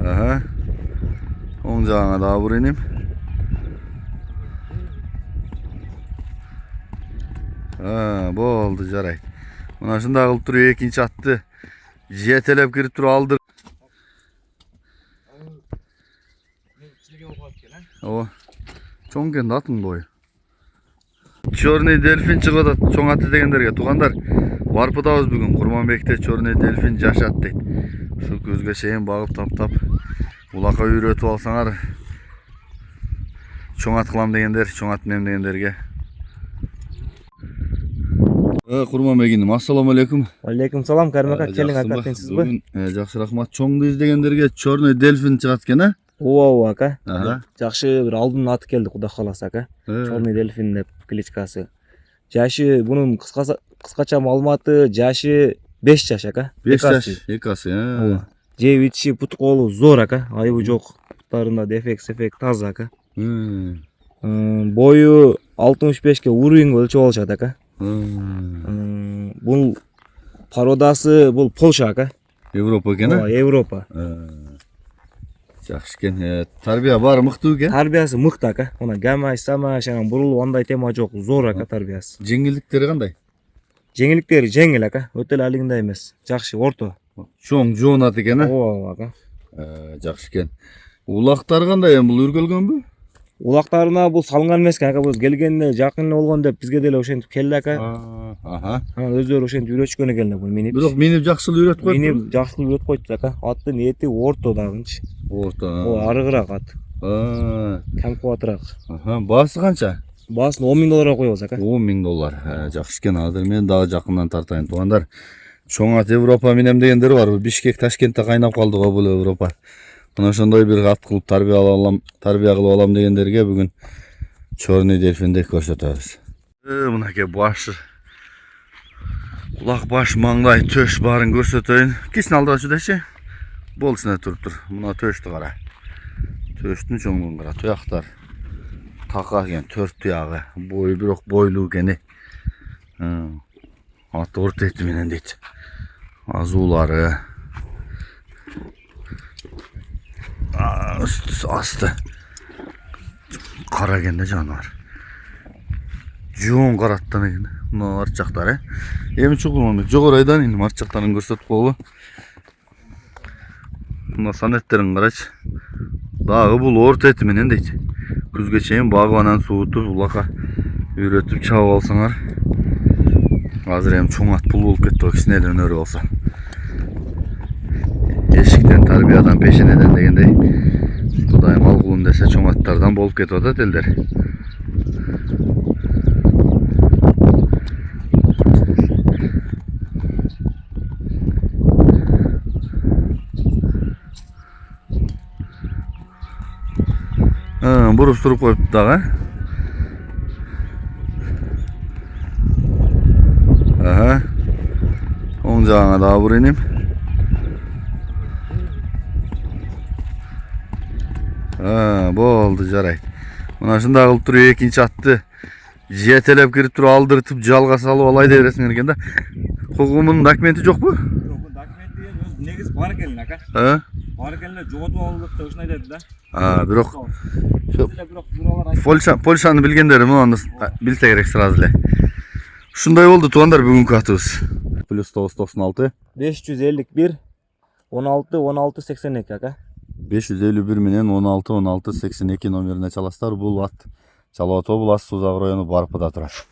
Aha. Oң жағыңа да буренем. Болды, жарайды. Мына шында қылып тұру екінші атты жетелеп кіріп тұру алдыр. О, чоң кен атын бойы. Черный дельфин шығады чоң аты дегендерге. Туғандар, барпыдабыз бүгін. Құрманбекте черный дельфин жашат дейді. Шу көзге шейін бағып таптап, улақа үйретіп алсаңар, чоң ат қылам дегендер, чоң ат нем дегендерге. Құрманбегім, ассаламу алейкум. Алейкум салам, Карим ака, келің ака, теңсіз бі? Жақсы рахмат. Чоңды іздегендерге черный дельфин шығат кен, а? Ооба ака. Жақшы бір алдын аты келді, құда қаласы ака. Черный дельфин деп кличкасы. Жашы, бұның қысқаша малматы, жашы 5 жаш ака. 5 жаш, екасы. Жеп итіші пұт қолы зор ака, айыбы жоқ. Пұттарында дефект таза ака. Бойы 65-ке уровень өлчі олшады ака. Бұл пародасы, бұл Полша ака. Европа кен, а? Европа. Жақсы кен. Тарбия бары мықты кен? Тарбиясы мықты ака. Она гамай, самай, шаған бұрыл, андай тема жоқ. Зор ака тарбиясы. Жеңілдіктері қандай? Жеңіліктері жеңіл ака. Өтел әлігінде емес. Жақсы, орто. Чоң жон аты кен, а? О, ака. Жақсы кен. Улақтар қандай, бұл үргелген бі? Улақтарына бұл салынған емес ака. Бұл келгенде жақын олған деп бізге деле ошентіп келді ака. Өздері ошентіп үйретшкені келді бұл минип. Бірақ минип жақсыл үйретіп қойды? Минип жақсыл үйретіп қойды ака. Аты ниеті ортодағыншы. Орто. О, арығырақ аты. Кәм қуатырақ. Басы қанша? Басын $10.000 қойыз ака. $10.000. Жақсы кен, адыр мен дағы жақыннан тартайын. Туғандар, чоң ат Европа менем дегендер бар. Бишкек, Ташкентте қайнап қалды ғой бұл Европа. Мына шондай бір ат қылып тарбия қылып алам дегендерге бүгін черный дельфинді көрсетеміз. Мына ке башы. Құлақ баш маңдай төш барын көрсетейін. Кесін алды жүдеші? Болсына тұрып тұр. Мына төшті қара. Төштің чоңын қара. Тұяқтар. Тақа кен, 4 тұяғы. Бойы бірақ бойлу кені. Аты орт етті менен дейді. Азулары. Асты. Қара кенде жануар. Жоң қараттан екен. Мына арт жақтары. Емі чұқылмамек. Жоғырайдан енді арт жақтарын көрсетіп қолы. Мына санеттерін қарач. Дағы бұл орт еті менен дейді. Күзге шейін бағыванан суытып, улақа үйретіп чауып алсаңар. Азыр ем чоң ат пұл болып кетті, о кісіне де өнері болса. Ешіктен, тарбиядан, пешенеден дегендей. Құдайым алғылым десе чоң аттардан болып кетті ода телдер. Бұрып тұрып қойып дағы. Оң жағыңа да буренем. Болды, жарайды. Мына шында қылып тұру екінші атты жетелеп кіріп тұру алдыртып жалға салу алай дересің ерген да. Құқымының документі жоқ бұ? Документі өз негіз бар келін ака. Бар келінлер жоғату алып ұшын айтады да. Бирок Польшаны билгендер муну билсе керек сразу эле. Ушундай болду туугандар бүгүнкү атыбыз. +996 551 16 16 82 ака. 551 менен 16 16 82 номерине чаласыздар. Бул ат Чалоо областы Сузак району Барпыда турат.